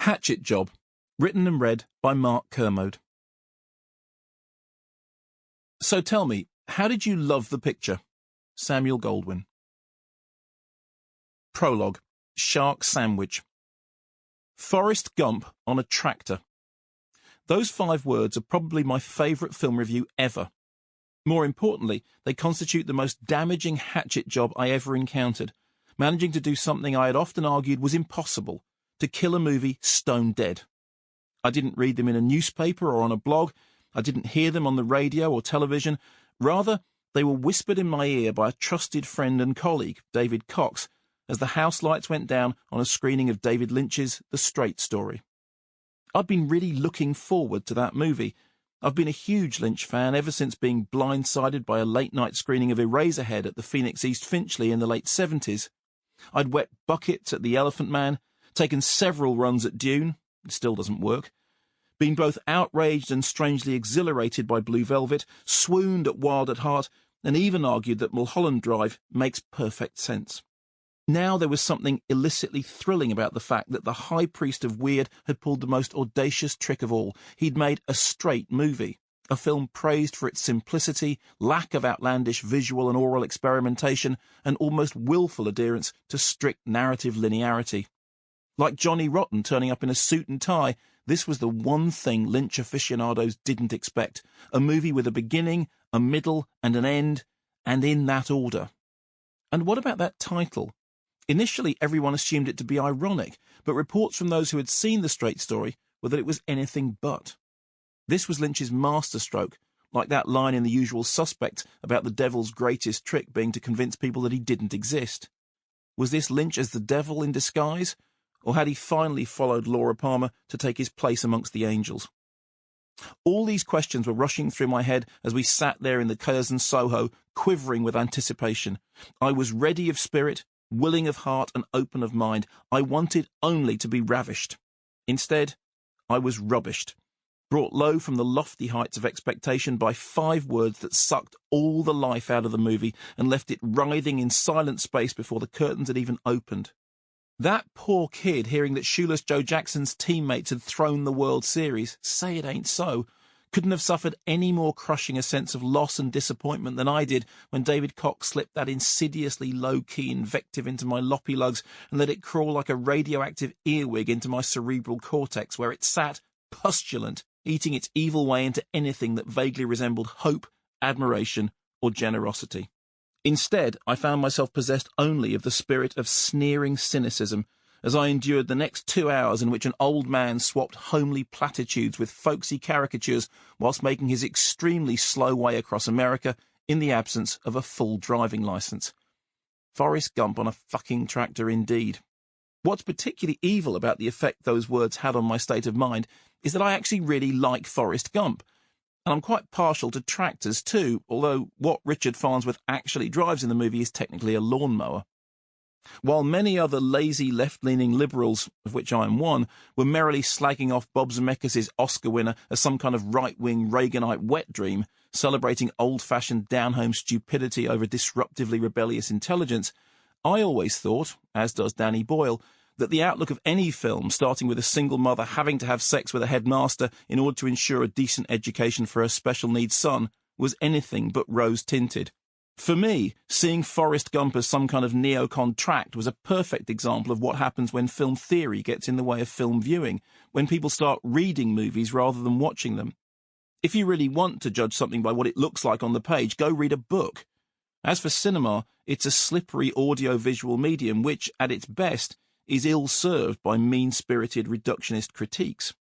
Hatchet Job, written and read by Mark Kermode. So tell me, how did you love the picture? Samuel Goldwyn. Prologue. Shark Sandwich. Forrest Gump on a tractor. Those 5 words are probably my favourite film review ever. More importantly, they constitute the most damaging hatchet job I ever encountered, managing to do something I had often argued was impossible, to kill a movie stone dead. I didn't read them in a newspaper or on a blog. I didn't hear them on the radio or television. Rather, they were whispered in my ear by a trusted friend and colleague, David Cox, as the house lights went down on a screening of David Lynch's The Straight Story. I'd been really looking forward to that movie. I've been a huge Lynch fan ever since being blindsided by a late-night screening of Eraserhead at the Phoenix East Finchley in the late 70s. I'd wet buckets at The Elephant Man, taken several runs at Dune, it still doesn't work, been both outraged and strangely exhilarated by Blue Velvet, swooned at Wild at Heart, and even argued that Mulholland Drive makes perfect sense. Now there was something illicitly thrilling about the fact that the high priest of weird had pulled the most audacious trick of all. He'd made a straight movie, a film praised for its simplicity, lack of outlandish visual and oral experimentation, and almost willful adherence to strict narrative linearity. Like Johnny Rotten turning up in a suit and tie, this was the one thing Lynch aficionados didn't expect, a movie with a beginning, a middle, and an end, and in that order. And what about that title? Initially, everyone assumed it to be ironic, but reports from those who had seen The Straight Story were that it was anything but. This was Lynch's masterstroke, like that line in The Usual Suspects about the devil's greatest trick being to convince people that he didn't exist. Was this Lynch as the devil in disguise, or had he finally followed Laura Palmer to take his place amongst the angels? All these questions were rushing through my head as we sat there in the Curzon Soho, quivering with anticipation. I was ready of spirit, willing of heart and open of mind. I wanted only to be ravished. Instead, I was rubbished, brought low from the lofty heights of expectation by 5 words that sucked all the life out of the movie and left it writhing in silent space before the curtains had even opened. That poor kid hearing that Shoeless Joe Jackson's teammates had thrown the World Series, say it ain't so, couldn't have suffered any more crushing a sense of loss and disappointment than I did when David Cox slipped that insidiously low-key invective into my loppy lugs and let it crawl like a radioactive earwig into my cerebral cortex, where it sat, pustulant, eating its evil way into anything that vaguely resembled hope, admiration, or generosity. Instead, I found myself possessed only of the spirit of sneering cynicism, as I endured the next 2 hours in which an old man swapped homely platitudes with folksy caricatures whilst making his extremely slow way across America in the absence of a full driving licence. Forrest Gump on a fucking tractor indeed. What's particularly evil about the effect those words had on my state of mind is that I actually really like Forrest Gump, and I'm quite partial to tractors too, although what Richard Farnsworth actually drives in the movie is technically a lawnmower. While many other lazy left-leaning liberals, of which I am one, were merrily slagging off Bob Zemeckis' Oscar winner as some kind of right-wing Reaganite wet dream, celebrating old-fashioned down-home stupidity over disruptively rebellious intelligence, I always thought, as does Danny Boyle, that the outlook of any film starting with a single mother having to have sex with a headmaster in order to ensure a decent education for her special needs son was anything but rose-tinted. For me, seeing Forrest Gump as some kind of neocon tract was a perfect example of what happens when film theory gets in the way of film viewing, when people start reading movies rather than watching them. If you really want to judge something by what it looks like on the page, go read a book. As for cinema, it's a slippery audio-visual medium which, at its best, is ill-served by mean-spirited reductionist critiques.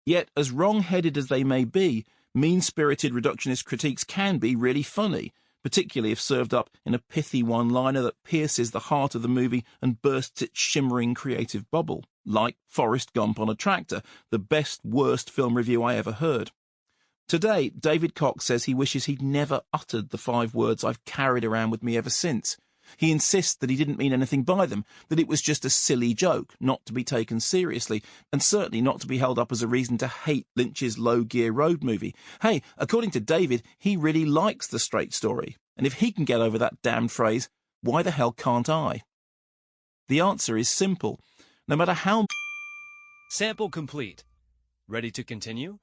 Yet, as wrong-headed as they may be, mean-spirited reductionist critiques can be really funny, particularly if served up in a pithy one-liner that pierces the heart of the movie and bursts its shimmering creative bubble, like Forrest Gump on a Tractor, the best-worst film review I ever heard. Today, David Cox says he wishes he'd never uttered the 5 words I've carried around with me ever since. He insists that he didn't mean anything by them, that it was just a silly joke, not to be taken seriously, and certainly not to be held up as a reason to hate Lynch's low-gear road movie. Hey, according to David, he really likes The Straight Story, and if he can get over that damned phrase, why the hell can't I? The answer is simple. No matter how Sample complete. Ready to continue?